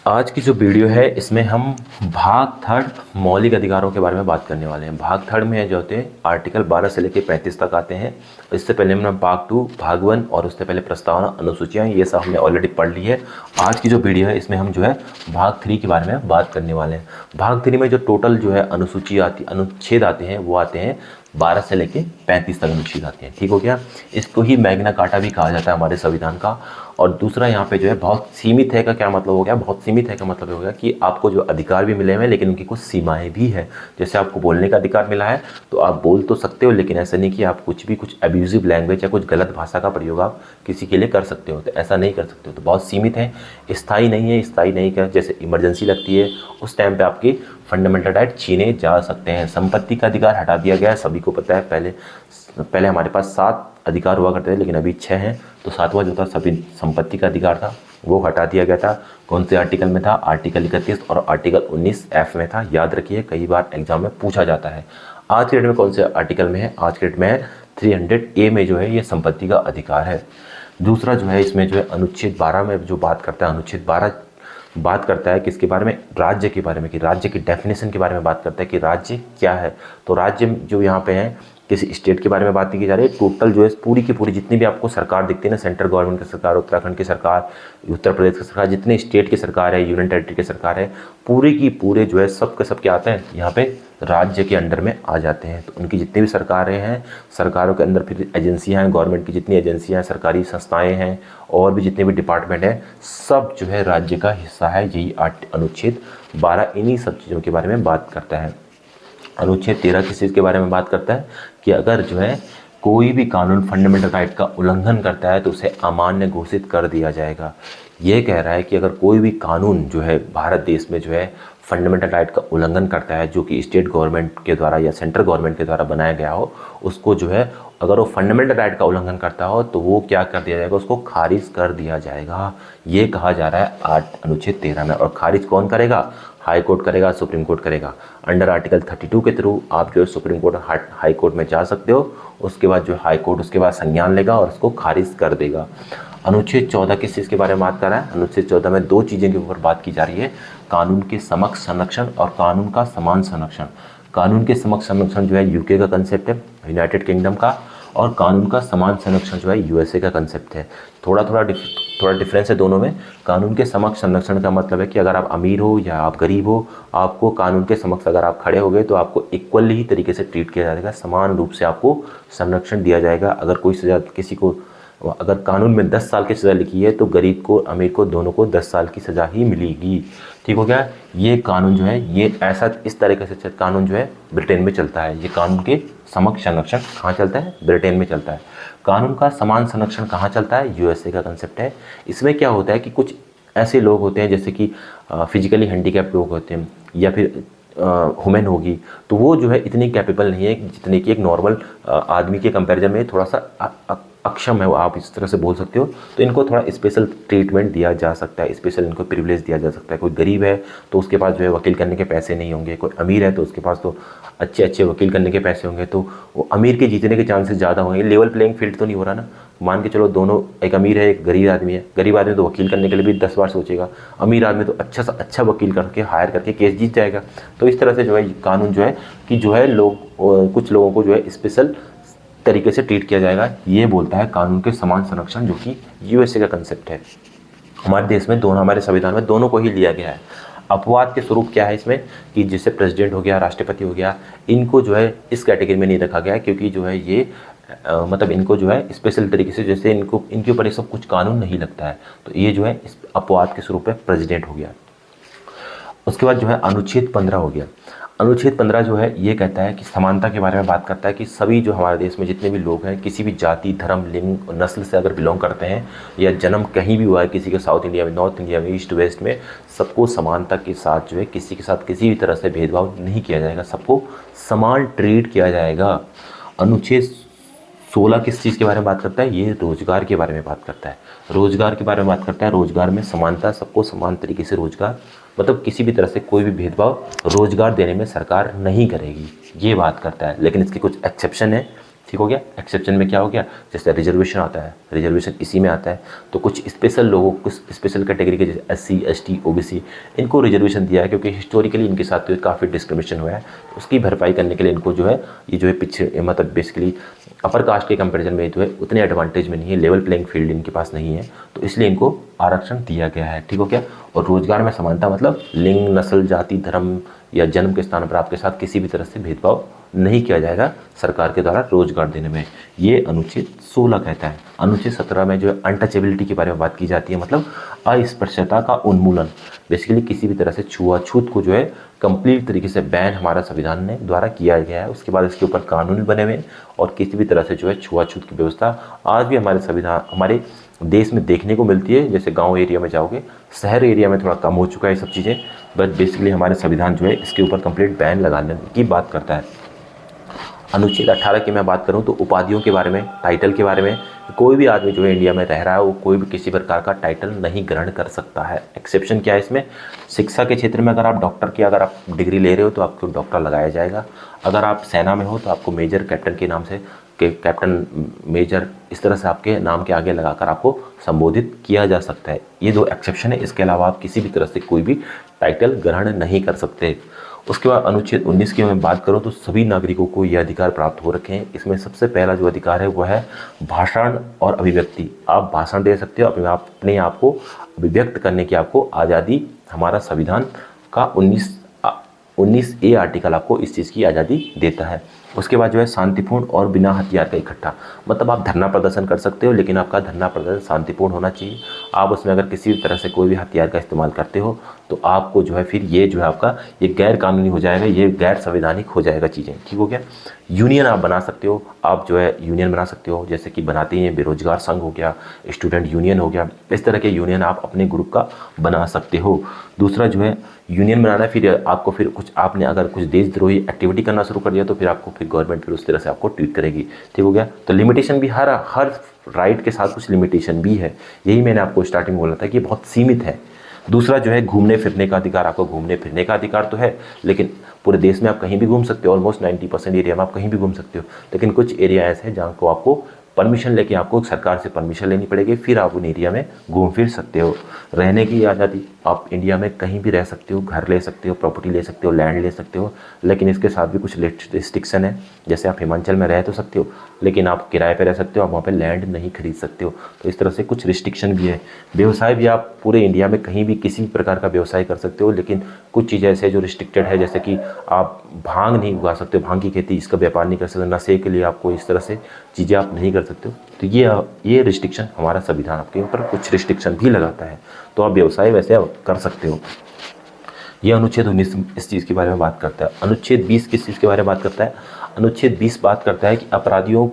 आज की जो वीडियो है इसमें हम भाग थर्ड मौलिक अधिकारों के बारे में बात करने वाले हैं। भाग थर्ड में जो होते हैं आर्टिकल 12 से लेकर 35 तक आते हैं। इससे पहले हमने भाग टू, भाग वन और उससे पहले प्रस्तावना, अनुसूचियाँ, ये सब हमने ऑलरेडी पढ़ ली है। आज की जो वीडियो है इसमें हम जो है भाग थ्री के बारे में बात करने वाले हैं। भाग थ्री में जो टोटल जो है अनुच्छेद आते हैं वो आते हैं 12 से लेके 35 तक अनुच्छेद आते हैं। ठीक हो गया। इसको ही मैग्ना कार्टा भी कहा जाता है हमारे संविधान का। और दूसरा यहाँ पे जो है बहुत सीमित है का क्या मतलब हो गया, बहुत सीमित है का मतलब हो गया कि आपको जो अधिकार भी मिले हुए हैं लेकिन उनकी कुछ सीमाएं भी है। जैसे आपको बोलने का अधिकार मिला है तो आप बोल तो सकते हो, लेकिन ऐसा नहीं कि आप कुछ अब्यूजिव लैंग्वेज या कुछ गलत भाषा का प्रयोग आप किसी के लिए कर सकते हो, तो ऐसा नहीं कर सकते हो। तो बहुत सीमित है, स्थायी नहीं है। स्थायी नहीं कर, जैसे इमरजेंसी लगती है उस टाइम पे आपकी फंडामेंटल राइट छीने जा सकते हैं। संपत्ति का अधिकार हटा दिया गया है, सभी को पता है। पहले हमारे पास 7 अधिकार हुआ करते थे लेकिन अभी 6 हैं। तो 7वां जो था सभी संपत्ति का अधिकार था वो हटा दिया गया था। कौन से आर्टिकल में था? आर्टिकल 31 और आर्टिकल 19F में था। याद रखिए, कई बार एग्जाम में पूछा जाता है। आज के डेट में कौन से आर्टिकल में है? आज के डेट में 300A में जो है ये संपत्ति का अधिकार है। दूसरा जो है इसमें जो है अनुच्छेद 12 में जो बात करता है, अनुच्छेद 12 बात करता है किसके बारे में? राज्य के बारे में, कि राज्य की डेफिनेशन के बारे में बात करता है कि राज्य क्या है। तो राज्य जो यहाँ पे है किसी स्टेट के बारे में बात नहीं की जा रही है। टोटल जो है पूरी की पूरी जितनी भी आपको सरकार दिखती है ना, सेंट्रल गवर्नमेंट की सरकार, उत्तराखंड की सरकार, उत्तर प्रदेश की सरकार, जितने स्टेट की सरकार है, यूनियन टेरिटरी की सरकार है, पूरे की पूरे जो है सब के सब क्या आते हैं यहाँ पे राज्य के अंडर में आ जाते हैं। तो उनकी जितनी भी सरकारें हैं, सरकारों के अंदर फिर एजेंसियां हैं, गवर्नमेंट की जितनी एजेंसियां हैं, सरकारी संस्थाएं हैं और भी जितने भी डिपार्टमेंट हैं, सब जो है राज्य का हिस्सा है। यही अनुच्छेद 12 इन्हीं सब चीज़ों के बारे में बात करता है। अनुच्छेद 13 किस चीज़ के बारे में बात करता है कि अगर जो है कोई भी कानून फंडामेंटल राइट का उल्लंघन करता है तो उसे अमान्य घोषित कर दिया जाएगा। ये कह रहा है कि अगर कोई भी कानून जो है भारत देश में जो है फंडामेंटल राइट का उल्लंघन करता है, जो कि स्टेट गवर्नमेंट के द्वारा या सेंट्रल गवर्नमेंट के द्वारा बनाया गया हो, उसको जो है अगर वो फंडामेंटल राइट का उल्लंघन करता हो तो वो क्या कर दिया जाएगा? उसको खारिज कर दिया जाएगा। ये कहा जा रहा है अनुच्छेद 13 में। और खारिज कौन करेगा? हाई कोर्ट करेगा, सुप्रीम कोर्ट करेगा। अंडर आर्टिकल 32 के थ्रू आप जो है सुप्रीम कोर्ट, हाई कोर्ट में जा सकते हो। उसके बाद जो हाई कोर्ट उसके बाद संज्ञान लेगा और उसको खारिज कर देगा। अनुच्छेद 14 किस चीज़ के बारे में बात कर रहा है? अनुच्छेद 14 में 2 चीज़ों के ऊपर बात की जा रही है, कानून के समक्ष संरक्षण और कानून का समान संरक्षण। कानून के समक्ष संरक्षण जो है यूके का कंसेप्ट है, यूनाइटेड किंगडम का, और कानून का समान संरक्षण जो है यूएसए का कंसेप्ट है। थोड़ा डिफरेंस है दोनों में। कानून के समक्ष संरक्षण का मतलब है कि अगर आप अमीर हो या आप गरीब हो, आपको कानून के समक्ष अगर आप खड़े हो गए तो आपको इक्वली ही तरीके से ट्रीट किया जाएगा, समान रूप से आपको संरक्षण दिया जाएगा। अगर कोई सजा किसी को, अगर कानून में 10 साल की सज़ा लिखी है तो गरीब को अमीर को दोनों को 10 साल की सज़ा ही मिलेगी। ठीक हो गया। ये कानून जो है ये ऐसा इस तरीके से कानून जो है ब्रिटेन में चलता है। ये कानून के समक्ष संरक्षण कहाँ चलता है? ब्रिटेन में चलता है। कानून का समान संरक्षण कहाँ चलता है? यूएसए का कंसेप्ट है। इसमें क्या होता है कि कुछ ऐसे लोग होते हैं जैसे कि फिजिकली हैंडीकैप्ड लोग होते हैं या फिर वुमेन होगी, तो वो जो है इतनी कैपेबल नहीं है जितने कि एक नॉर्मल आदमी के कंपैरिजन में थोड़ा सा अक्षम है, वो आप इस तरह से बोल सकते हो। तो इनको थोड़ा स्पेशल ट्रीटमेंट दिया जा सकता है, स्पेशल इनको प्रिविलेज दिया जा सकता है। कोई गरीब है तो उसके पास जो है वकील करने के पैसे नहीं होंगे, कोई अमीर है तो उसके पास तो अच्छे वकील करने के पैसे होंगे, तो वो अमीर के जीतने के चांसेस ज़्यादा होंगे। लेवल प्लेइंग फील्ड तो नहीं हो रहा ना। मान के चलो दोनों, एक अमीर है एक गरीब आदमी है। गरीब आदमी तो वकील करने के लिए भी 10 बार सोचेगा, अमीर आदमी तो अच्छा सा अच्छा वकील करके हायर करके केस जीत जाएगा। तो इस तरह से जो है कानून जो है कि जो है कुछ लोगों को जो है स्पेशल तरीके से ट्रीट किया जाएगा। ये बोलता है कानून के समान संरक्षण, जो कि यूएसए का कंसेप्ट है। हमारे देश में दोनों, हमारे संविधान में दोनों को ही लिया गया है। अपवाद के स्वरूप क्या है इसमें कि जैसे प्रेसिडेंट हो गया, राष्ट्रपति हो गया, इनको जो है इस कैटेगरी में नहीं रखा गया है क्योंकि जो है ये मतलब इनको जो है स्पेशल तरीके से, जैसे इनके ऊपर ये सब कुछ कानून नहीं लगता है, तो ये जो है इस अपवाद के स्वरूप में प्रेसिडेंट हो गया। उसके बाद जो है अनुच्छेद 15 हो गया। अनुच्छेद 15 जो है ये कहता है कि समानता के बारे में बात करता है कि सभी जो हमारे देश में जितने भी लोग हैं, किसी भी जाति, धर्म, लिंग, नस्ल से अगर बिलोंग करते हैं या जन्म कहीं भी हुआ है, किसी के साउथ इंडिया में, नॉर्थ इंडिया में, ईस्ट वेस्ट में, सबको समानता के साथ जो है किसी के साथ किसी भी तरह से भेदभाव नहीं किया जाएगा, सबको समान ट्रीट किया जाएगा। अनुच्छेद 16 किस चीज़ के बारे में बात करता है? ये रोजगार के बारे में बात करता है। रोजगार के बारे में बात करता है। रोजगार में समानता, सबको समान तरीके से रोजगार, मतलब किसी भी तरह से कोई भी भेदभाव रोजगार देने में सरकार नहीं करेगी, ये बात करता है। लेकिन इसके कुछ एक्सेप्शन है। ठीक हो गया। एक्सेप्शन में क्या हो गया, जैसे रिजर्वेशन आता है, रिजर्वेशन इसी में आता है। तो कुछ स्पेशल लोगों, कुछ स्पेशल कैटेगरी के जैसे SC ST OBC, इनको रिजर्वेशन दिया है क्योंकि हिस्टोरिकली इनके साथ काफ़ी डिस्क्रिमिनेशन हुआ है। तो उसकी भरपाई करने के लिए इनको जो है ये जो है पिछड़े मतलब बेसिकली अपर कास्ट के कंपेरिजन में जो है उतने एडवांटेज में नहीं है, लेवल प्लेइंग फील्ड इनके पास नहीं है, तो इसलिए इनको आरक्षण दिया गया है। ठीक हो गया। और रोजगार में समानता मतलब लिंग, नस्ल, जाति, धर्म या जन्म के स्थान पर आपके साथ किसी भी तरह से भेदभाव नहीं किया जाएगा सरकार के द्वारा रोजगार देने में, ये अनुच्छेद 16 कहता है। अनुच्छेद 17 में जो है अनटचेबिलिटी के बारे में बात की जाती है, मतलब अस्पृश्यता का उन्मूलन, बेसिकली किसी भी तरह से छुआछूत को जो है कंप्लीट तरीके से बैन हमारा संविधान ने द्वारा किया गया है। उसके बाद इसके ऊपर कानून बने हुए हैं और किसी भी तरह से जो है छुआछूत की व्यवस्था आज भी हमारे संविधान, हमारे देश में देखने को मिलती है। जैसे गांव एरिया में जाओगे, शहर एरिया में थोड़ा कम हो चुका है ये सब चीज़ें, बट बेसिकली हमारे संविधान जो है इसके ऊपर कंप्लीट बैन लगाने की बात करता है। अनुच्छेद 18 की मैं बात करूं तो उपाधियों के बारे में, टाइटल के बारे में, कोई भी आदमी जो है इंडिया में रह रहा है वो कोई भी किसी प्रकार का टाइटल नहीं ग्रहण कर सकता है। एक्सेप्शन क्या है इसमें, शिक्षा के क्षेत्र में अगर आप डॉक्टर की अगर आप डिग्री ले रहे हो तो आपको डॉक्टर लगाया जाएगा। अगर आप सेना में हो तो आपको मेजर, कैप्टन के नाम से के कैप्टन, मेजर, इस तरह से आपके नाम के आगे लगाकर आपको संबोधित किया जा सकता है। ये दो एक्सेप्शन है, इसके अलावा आप किसी भी तरह से कोई भी टाइटल ग्रहण नहीं कर सकते। उसके बाद अनुच्छेद 19 की मैं बात करूं तो सभी नागरिकों को ये अधिकार प्राप्त हो रखे हैं। इसमें सबसे पहला जो अधिकार है वो है भाषण और अभिव्यक्ति। आप भाषण दे सकते हो, अपने आप को अभिव्यक्त करने की आपको आज़ादी हमारा संविधान का 19A आर्टिकल आपको इस चीज़ की आज़ादी देता है। उसके बाद जो है शांतिपूर्ण और बिना हथियार का इकट्ठा, मतलब आप धरना प्रदर्शन कर सकते हो लेकिन आपका धरना प्रदर्शन शांतिपूर्ण होना चाहिए। आप उसमें अगर किसी भी तरह से कोई भी हथियार का इस्तेमाल करते हो तो आपको जो है फिर ये जो है आपका ये गैर कानूनी हो जाएगा, ये गैर संवैधानिक हो जाएगा चीज़ें। ठीक हो गया। यूनियन आप बना सकते हो, आप जो है यूनियन बना सकते हो, जैसे कि बनाते ही हैं बेरोजगार संघ हो गया, स्टूडेंट यूनियन हो गया, इस तरह के यूनियन आप अपने ग्रुप का बना सकते हो। दूसरा जो है यूनियन बनाना, फिर आपको फिर कुछ आपने अगर कुछ देशद्रोही एक्टिविटी करना शुरू कर दिया तो फिर आपको फिर गवर्नमेंट फिर उस तरह से आपको ट्रीट करेगी। ठीक हो गया। तो लिमिटेशन भी हर राइट के साथ कुछ लिमिटेशन भी है, यही मैंने आपको स्टार्टिंग में बोला था कि बहुत सीमित है। दूसरा जो है घूमने फिरने का अधिकार, आपको घूमने फिरने का अधिकार तो है लेकिन पूरे देश में आप कहीं भी घूम सकते हो, ऑलमोस्ट 90% एरिया में आप कहीं भी घूम सकते हो, लेकिन कुछ एरिया ऐसे हैं जहाँ को आपको परमिशन लेके आपको सरकार से परमिशन लेनी पड़ेगी, फिर आप उन एरिया में घूम फिर सकते हो। रहने की आज़ादी, आप इंडिया में कहीं भी रह सकते हो, घर ले सकते हो, प्रॉपर्टी ले सकते हो, लैंड ले सकते हो, लेकिन इसके साथ भी कुछ रिस्ट्रिक्शन है। जैसे आप हिमाचल में रह तो सकते हो लेकिन आप किराए पे रह सकते हो, आप वहाँ पे लैंड नहीं खरीद सकते हो, तो इस तरह से कुछ रिस्ट्रिक्शन भी है। व्यवसाय भी आप पूरे इंडिया में कहीं भी किसी भी प्रकार का व्यवसाय कर सकते हो, लेकिन कुछ चीज़ें ऐसे जो रिस्ट्रिक्टेड है, जैसे कि आप भांग नहीं उगा सकते हो, भांग की खेती इसका व्यापार नहीं कर सकते, नशे के लिए आपको इस तरह से चीज़ें आप नहीं कर सकते हो। तो ये रिस्ट्रिक्शन हमारा संविधान आपके ऊपर कुछ रिस्ट्रिक्शन भी लगाता है, तो आप व्यवसाय वैसे आप कर सकते हो। यह अनुच्छेद 19 इस चीज़ के बारे में बात करता है। अनुच्छेद 20 किस चीज़ के बारे में बात करता है, अनुच्छेद 20 बात करता है कि अपराधियों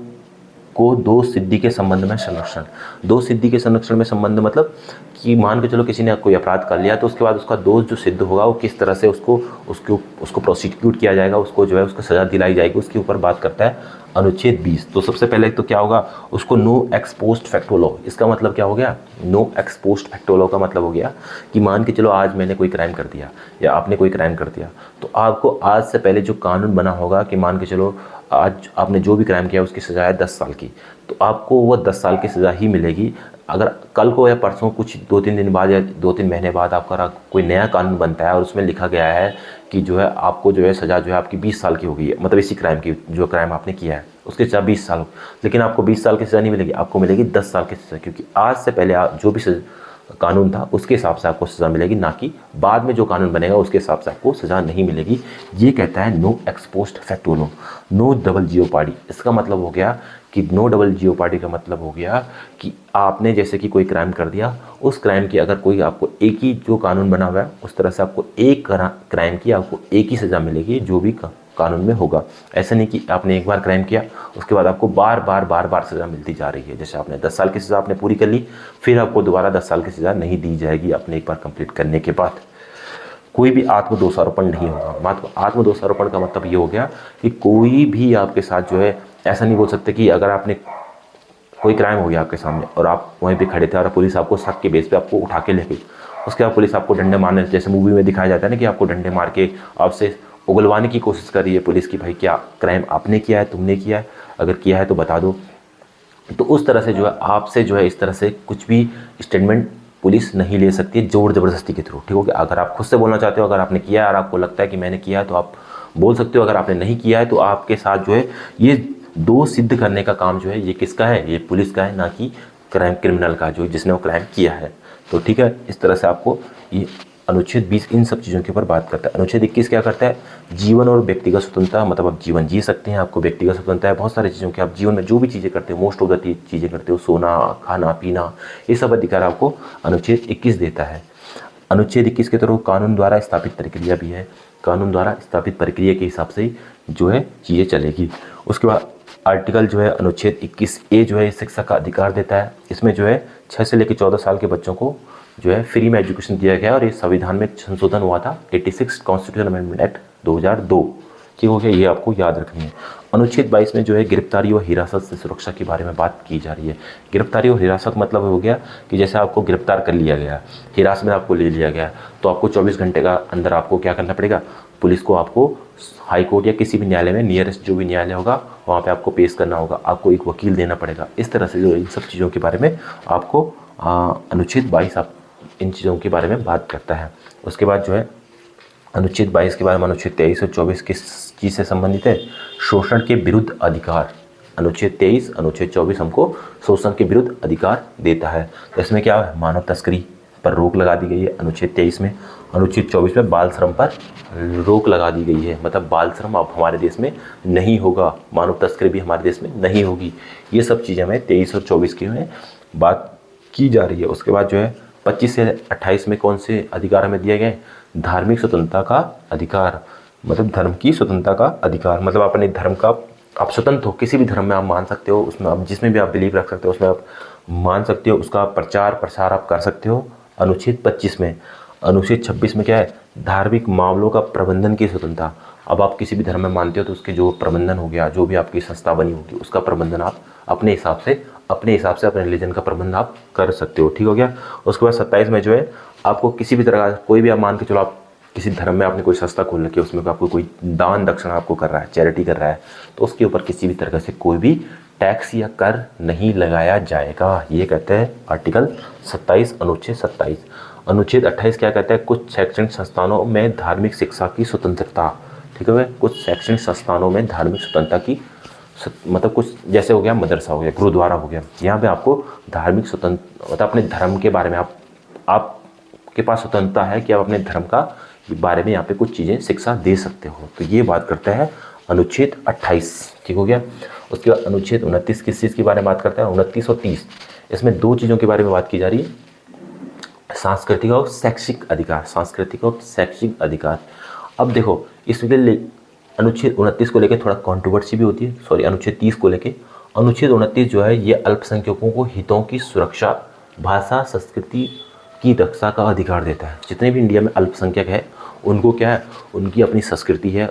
को दो सिद्धि के संबंध में संरक्षण। दो सिद्धि के संरक्षण में संबंध मतलब कि मान के चलो किसी ने कोई अपराध कर लिया तो उसके बाद उसका दोष जो सिद्ध होगा वो किस तरह से उसको प्रोसिक्यूट किया जाएगा, उसको जो है उसको सज़ा दिलाई जाएगी, उसके ऊपर बात करता है अनुच्छेद 20। तो सबसे पहले तो क्या होगा, उसको no ex post facto law. इसका मतलब क्या हो गया, no ex post facto law का मतलब हो गया कि मान के चलो आज मैंने कोई क्राइम कर दिया या आपने कोई क्राइम कर दिया, तो आपको आज से पहले जो कानून बना होगा कि मान के चलो आज आपने जो भी क्राइम किया उसकी सज़ा है 10 साल की, तो आपको वो 10 साल की सज़ा ही मिलेगी। अगर कल को या परसों कुछ 2-3 दिन बाद या 2-3 महीने बाद आपका कोई नया कानून बनता है और उसमें लिखा गया है कि जो है आपको जो है सज़ा जो है आपकी 20 साल की हो गई है, मतलब इसी क्राइम की, जो क्राइम आपने किया है उसके सज़ा 20 साल हो, लेकिन आपको 20 साल की सज़ा नहीं मिलेगी, आपको मिलेगी 10 साल की सज़ा, क्योंकि आज से पहले जो भी कानून था उसके हिसाब से आपको सज़ा मिलेगी, ना कि बाद में जो कानून बनेगा उसके हिसाब से आपको सज़ा नहीं मिलेगी। ये कहता है no ex post facto law. No double jeopardy, इसका मतलब हो गया कि नो डबल जियोपार्डी का मतलब हो गया कि आपने जैसे कि कोई क्राइम कर दिया, उस क्राइम की अगर कोई आपको एक ही जो कानून बना हुआ है उस तरह से आपको एक क्राइम की आपको एक ही सज़ा मिलेगी जो भी कानून में होगा। ऐसा नहीं कि आपने एक बार क्राइम किया उसके बाद आपको बार बार सज़ा मिलती जा रही है। जैसे आपने 10 साल की सज़ा आपने पूरी कर ली, फिर आपको दोबारा 10 साल की सज़ा नहीं दी जाएगी आपने एक बार कंप्लीट करने के बाद। कोई भी आत्मदोषारोपण नहीं होगा। आत्मदोषारोपण का मतलब ये हो गया कि कोई भी आपके साथ जो है ऐसा नहीं बोल सकते कि अगर आपने कोई क्राइम हो गया आपके सामने और आप वहीं पे खड़े थे और पुलिस आपको शक के बेस पे आपको उठा के ले गई, उसके बाद पुलिस आपको डंडे मारने, जैसे मूवी में दिखाया जाता है ना कि आपको डंडे मार के आपसे उगलवाने की कोशिश कर रही है पुलिस की, भाई क्या क्राइम आपने किया है, तुमने किया है, अगर किया है तो बता दो। तो उस तरह से जो है आपसे जो है इस तरह से कुछ भी स्टेटमेंट पुलिस नहीं ले सकती है जोर ज़बरदस्ती के थ्रू, ठीक हो गया। अगर आप खुद से बोलना चाहते हो, अगर आपने किया है और आपको लगता है कि मैंने किया है, तो आप बोल सकते हो। अगर आपने नहीं किया है तो आपके साथ जो है ये दोष सिद्ध करने का काम जो है ये किसका है, ये पुलिस का है, ना कि क्रिमिनल का, जो जिसने वो क्राइम किया है। तो ठीक है, इस तरह से आपको ये अनुच्छेद 20 इन सब चीज़ों के ऊपर बात करता है। अनुच्छेद 21 क्या करता है, जीवन और व्यक्तिगत स्वतंत्रता, मतलब आप जीवन जी सकते हैं, आपको व्यक्तिगत स्वतंत्रता है बहुत सारी चीज़ों की, आप जीवन में जो भी चीज़ें करते हो, मोस्ट ऑफ द चीज़ें करते हो, सोना खाना पीना, ये सब अधिकार आपको अनुच्छेद 21 देता है। अनुच्छेद 21 के तहत कानून द्वारा स्थापित प्रक्रिया भी है, कानून द्वारा स्थापित प्रक्रिया के हिसाब से ही जो है चीज़ें चलेगी। उसके बाद आर्टिकल जो है अनुच्छेद 21A जो है शिक्षा का अधिकार देता है। इसमें जो है 6 से लेकर 14 साल के बच्चों को जो है फ्री में एजुकेशन दिया गया है, और ये संविधान में संशोधन हुआ था 86 कॉन्स्टिट्यूशन अमेंडमेंट एक्ट 2002, ठीक हो गया, ये आपको याद रखनी है। अनुच्छेद 22 में जो है गिरफ्तारी और हिरासत से सुरक्षा के बारे में बात की जा रही है। गिरफ्तारी और हिरासत मतलब हो गया कि जैसे आपको गिरफ्तार कर लिया गया, हिरासत में आपको ले लिया गया, तो आपको 24 घंटे का अंदर आपको क्या करना पड़ेगा, पुलिस को आपको हाई कोर्ट या किसी भी न्यायालय में, नियरेस्ट जो भी न्यायालय होगा वहाँ पे आपको पेश करना होगा, आपको एक वकील देना पड़ेगा। इस तरह से जो इन सब चीज़ों के बारे में आपको अनुच्छेद 22 आप इन चीज़ों के बारे में बात करता है। उसके बाद जो है अनुच्छेद 22 के बारे में अनुच्छेद 23 और 24 किस चीज़ से संबंधित है, शोषण के विरुद्ध अधिकार। अनुच्छेद 23 अनुच्छेद 24 हमको शोषण के विरुद्ध अधिकार देता है। तो इसमें क्या है, मानव तस्करी पर रोक लगा दी गई है अनुच्छेद 23 में। अनुच्छेद 24 में बाल श्रम पर रोक लगा दी गई है, मतलब बाल श्रम अब हमारे देश में नहीं होगा, मानव तस्करी भी हमारे देश में नहीं होगी। ये सब चीज़ें हमें 23 और 24 की में बात की जा रही है। उसके बाद जो है 25 से 28 में कौन से अधिकार हमें दिए गए, धार्मिक स्वतंत्रता का अधिकार, मतलब धर्म की स्वतंत्रता का अधिकार, मतलब अपने धर्म का आप स्वतंत्र हो, किसी भी धर्म में आप मान सकते हो, उसमें आप जिसमें भी आप बिलीव रख सकते हो उसमें आप मान सकते हो, उसका प्रचार प्रसार आप कर सकते हो, अनुच्छेद 25 में। अनुच्छेद 26 में क्या है, धार्मिक मामलों का प्रबंधन की स्वतंत्रता। अब आप किसी भी धर्म में मानते हो तो उसके जो प्रबंधन हो गया, जो भी आपकी संस्था बनी होगी उसका प्रबंधन आप अपने हिसाब से अपने रिलीजन का प्रबंध आप कर सकते हो, ठीक हो गया। उसके बाद 27 में जो है आपको किसी भी तरह का कोई भी, आप मान के चलो आप किसी धर्म में आपने कोई संस्था खोल रखी है, उसमें आपको कोई दान दक्षिणा आपको कर रहा है, चैरिटी कर रहा है, तो उसके ऊपर किसी भी तरह से कोई भी टैक्स या कर नहीं लगाया जाएगा, ये कहते हैं आर्टिकल 27 अनुच्छेद 27। अनुच्छेद 28 क्या कहता है, कुछ शैक्षणिक संस्थानों में धार्मिक शिक्षा की स्वतंत्रता, ठीक है। कुछ शैक्षणिक संस्थानों में धार्मिक स्वतंत्रता की मतलब कुछ जैसे हो गया मदरसा हो गया, गुरुद्वारा हो गया, यहाँ पे आपको धार्मिक स्वतंत्र मतलब अपने धर्म के बारे में आपके पास स्वतंत्रता है कि आप अपने धर्म का बारे में यहाँ पे कुछ चीज़ें शिक्षा दे सकते हो। तो ये बात करता है अनुच्छेद 28, ठीक हो गया। उसके बाद अनुच्छेद 29 किस चीज़ के बारे में बात करता है, 29 और 30, इसमें दो चीज़ों के बारे में बात की जा रही है, सांस्कृतिक और शैक्षिक अधिकार, सांस्कृतिक और शैक्षिक अधिकार। अब देखो इसके अनुच्छेद 29 को लेकर थोड़ा कंट्रोवर्सी भी होती है, सॉरी अनुच्छेद 30 को लेकर। अनुच्छेद 29 जो है ये अल्पसंख्यकों को हितों की सुरक्षा, भाषा संस्कृति की रक्षा का अधिकार देता है। जितने भी इंडिया में अल्पसंख्यक है उनको क्या है, उनकी अपनी संस्कृति है,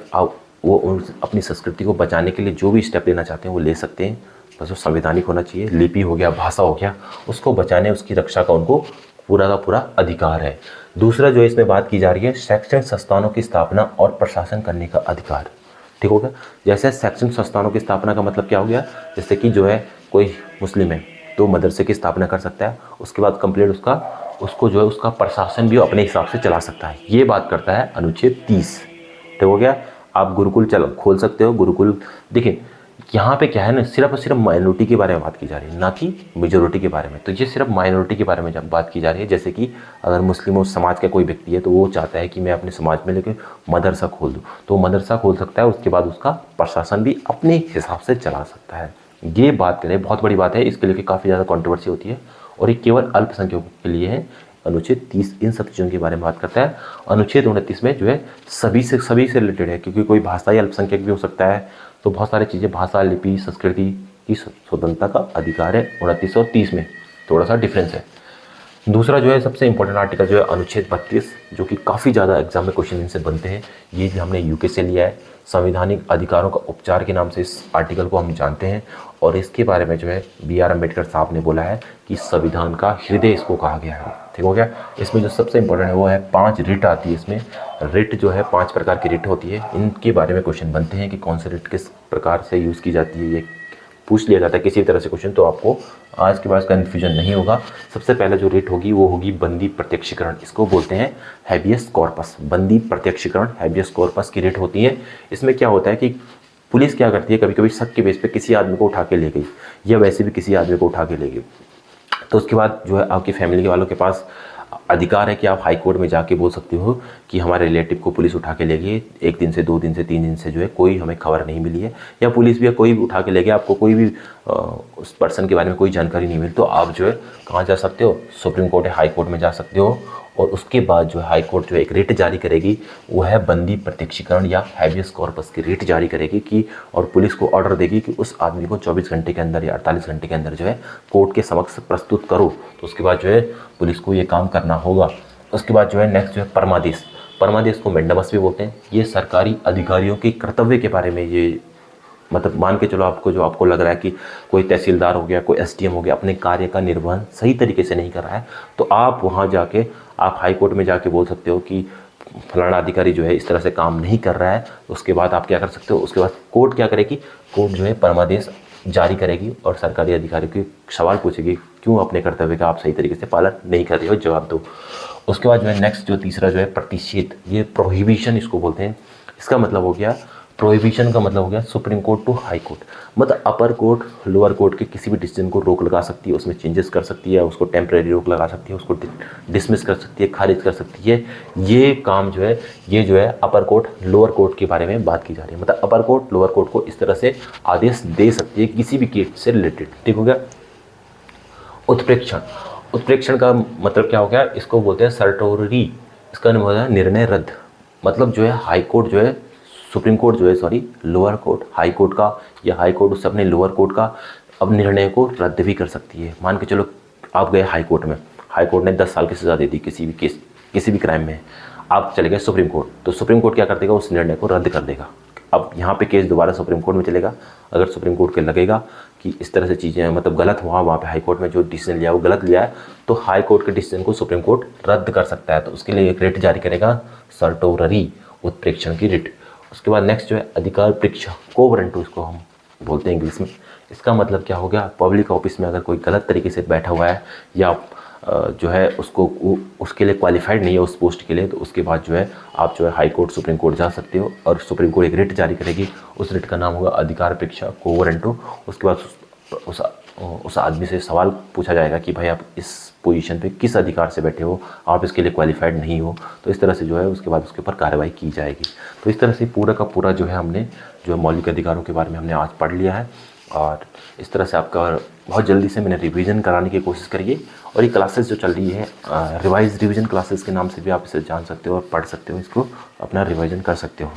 वो अपनी संस्कृति को बचाने के लिए जो भी स्टेप लेना चाहते हैं वो ले सकते हैं, बस वो संवैधानिक होना चाहिए। लिपि हो गया, भाषा हो गया, उसको बचाने उसकी रक्षा का उनको पूरा का पूरा अधिकार है। दूसरा जो इसमें बात की जा रही है, शैक्षणिक संस्थानों की स्थापना और प्रशासन करने का अधिकार, ठीक हो गया। जैसे शैक्षणिक संस्थानों की स्थापना का मतलब क्या हो गया, जैसे कि जो है कोई मुस्लिम है तो मदरसे की स्थापना कर सकता है, उसके बाद कंप्लीट उसको जो है उसका प्रशासन भी अपने हिसाब से चला सकता है, ये बात करता है अनुच्छेद 30, ठीक हो गया। आप गुरुकुल खोल सकते हो, गुरुकुल। देखिए यहाँ पे क्या है ना, सिर्फ और सिर्फ माइनॉरिटी के बारे में बात की जा रही है, ना कि मेजोरिटी के बारे में। तो ये सिर्फ माइनॉरिटी के बारे में जब बात की जा रही है, जैसे कि अगर मुस्लिम समाज का कोई व्यक्ति है तो वो चाहता है कि मैं अपने समाज में लेके मदरसा खोल दूँ, तो मदरसा खोल सकता है, उसके बाद उसका प्रशासन भी अपने हिसाब से चला सकता है। ये बात करें, बहुत बड़ी बात है, इसके लिए काफ़ी ज़्यादा कॉन्ट्रोवर्सी होती है, और ये केवल अल्पसंख्यकों के लिए है। अनुच्छेद 30 इन सब चीज़ों के बारे में बात करता है। अनुच्छेद 29 में जो है सभी से रिलेटेड है, क्योंकि कोई भाषाई अल्पसंख्यक भी हो सकता है, तो बहुत सारी चीज़ें, भाषा लिपि संस्कृति की स्वतंत्रता का अधिकार है 29 और 30 में, थोड़ा सा डिफरेंस है। दूसरा जो है सबसे इंपॉर्टेंट आर्टिकल जो है अनुच्छेद 32, जो कि काफ़ी ज़्यादा एग्जाम में क्वेश्चन इनसे बनते हैं, ये भी हमने यूके से लिया है। संवैधानिक अधिकारों का उपचार के नाम से इस आर्टिकल को हम जानते हैं, और इसके बारे में जो है BR अम्बेडकर साहब ने बोला है कि संविधान का हृदय इसको कहा गया है। ठीक हो गया। इसमें जो सबसे इंपॉर्टेंट है वो है 5 रिट आती है इसमें। रिट जो है 5 प्रकार की रिट होती है, इनके बारे में क्वेश्चन बनते हैं कि कौन सी रिट किस प्रकार से यूज़ की जाती है, ये पूछ लिया जाता है किसी तरह से क्वेश्चन, तो आपको आज के बाद कन्फ्यूजन नहीं होगा। सबसे पहले जो रिट होगी वो होगी बंदी प्रत्यक्षीकरण, इसको बोलते हैं हैबियस कॉर्पस। बंदी प्रत्यक्षीकरण हैबियस कॉर्पस की रिट होती है। इसमें क्या होता है कि पुलिस क्या करती है, कभी कभी शक के बेस पे किसी आदमी को उठा के ले गई या वैसे भी किसी आदमी को उठा के ले गई, तो उसके बाद जो है आपकी फैमिली के वालों के पास अधिकार है कि आप हाई कोर्ट में जाके बोल सकते हो कि हमारे रिलेटिव को पुलिस उठा के ले गई, 1 दिन से 2 दिन से 3 दिन से जो है कोई हमें खबर नहीं मिली है, या पुलिस भी कोई भी उठा के ले गया, आपको कोई भी उस पर्सन के बारे में कोई जानकारी नहीं मिली, तो आप जो है कहाँ जा सकते हो, सुप्रीम कोर्ट या हाई कोर्ट में जा सकते हो। और उसके बाद जो है हाई कोर्ट जो एक रिट जारी करेगी, वो है बंदी प्रत्यक्षीकरण या हैबियस कॉर्पस की रिट जारी करेगी कि, और पुलिस को ऑर्डर देगी कि उस आदमी को 24 घंटे के अंदर या 48 घंटे के अंदर जो है कोर्ट के समक्ष प्रस्तुत करो। तो उसके बाद जो है पुलिस को ये काम करना होगा। उसके बाद जो है नेक्स्ट जो है परमादेश। परमादेश को मेंडामस भी बोलते हैं। ये सरकारी अधिकारियों के कर्तव्य के बारे में, ये मतलब मान के चलो आपको, जो आपको लग रहा है कि कोई तहसीलदार हो गया, कोई एसडीएम हो गया, अपने कार्य का निर्वहन सही तरीके से नहीं कर रहा है, तो आप वहाँ जाके, आप हाई कोर्ट में जाके बोल सकते हो कि फलाना अधिकारी जो है इस तरह से काम नहीं कर रहा है। उसके बाद आप क्या कर सकते हो, उसके बाद कोर्ट क्या करेगी, कोर्ट जो है परमादेश जारी करेगी और सरकारी अधिकारी को सवाल पूछेगी क्यों अपने कर्तव्य का आप सही तरीके से पालन नहीं कर रहे हो, जवाब दो। उसके बाद जो है नेक्स्ट जो तीसरा जो है प्रतिषेध, ये प्रोहिबिशन इसको बोलते हैं। इसका मतलब हो गया, प्रोहिबिशन का मतलब हो गया supreme court to high court, मतलब अपर कोर्ट लोअर कोर्ट के किसी भी डिसीजन को रोक लगा सकती है, उसमें चेंजेस कर सकती है, उसको टेम्परेरी रोक लगा सकती है, उसको डिसमिस कर सकती है, खारिज कर सकती है। ये काम जो है, ये जो है अपर कोर्ट लोअर कोर्ट के बारे में बात की जा रही है, मतलब अपर कोर्ट लोअर कोर्ट को इस तरह से आदेश दे सकती है किसी भी केस से रिलेटेड। ठीक हो गया। उत्प्रेक्षण, उत्प्रेक्षण का मतलब क्या हो गया, इसको बोलते हैं सर्टोरी। इसका मतलब होता है निर्णय रद्द, मतलब जो है हाई कोर्ट जो है, सुप्रीम कोर्ट जो है, sorry lower court, high court का या हाई कोर्ट उससे अपने लोअर कोर्ट का अब निर्णय को रद्द भी कर सकती है। मान के चलो आप गए हाई कोर्ट में, हाई कोर्ट ने 10 साल की सज़ा दे दी किसी भी केस, किसी भी क्राइम में, आप चले गए सुप्रीम कोर्ट, तो सुप्रीम कोर्ट क्या कर देगा, उस निर्णय को रद्द कर देगा। अब यहाँ पे केस दोबारा सुप्रीम कोर्ट में चलेगा, अगर सुप्रीम कोर्ट के लगेगा कि इस तरह से चीज़ें मतलब गलत हुआ, वहाँ पे हाई कोर्ट में जो डिसीजन लिया वो गलत लिया है, तो हाई कोर्ट के डिसीजन को सुप्रीम कोर्ट रद्द कर सकता है। तो उसके लिए एक रिट जारी करेगा, सर्टोररी उत्प्रेक्षण की रिट। उसके बाद नेक्स्ट जो है अधिकार परीक्षा, को वारंटो इसको हम बोलते हैं इंग्लिश में। इसका मतलब क्या हो गया, पब्लिक ऑफिस में अगर कोई गलत तरीके से बैठा हुआ है या जो है उसको उसके लिए क्वालिफाइड नहीं है उस पोस्ट के लिए, तो उसके बाद जो है आप जो है हाई कोर्ट सुप्रीम कोर्ट जा सकते हो और सुप्रीम कोर्ट एक रिट जारी करेगी, उस रिट का नाम होगा अधिकार परीक्षा को वारंटो। उसके बाद उस आदमी से सवाल पूछा जाएगा कि भाई आप इस पोजीशन पे किस अधिकार से बैठे हो, आप इसके लिए क्वालिफाइड नहीं हो, तो इस तरह से जो है उसके बाद उसके ऊपर कार्रवाई की जाएगी। तो इस तरह से पूरा का पूरा जो है हमने जो मौलिक अधिकारों के बारे में हमने आज पढ़ लिया है, और इस तरह से आपका बहुत जल्दी से मैंने रिवीजन कराने की कोशिश करिए। और ये क्लासेस जो चल रही है रिवाइज रिवीजन क्लासेस के नाम से भी आप इसे जान सकते हो और पढ़ सकते हो, इसको अपना रिवीजन कर सकते हो।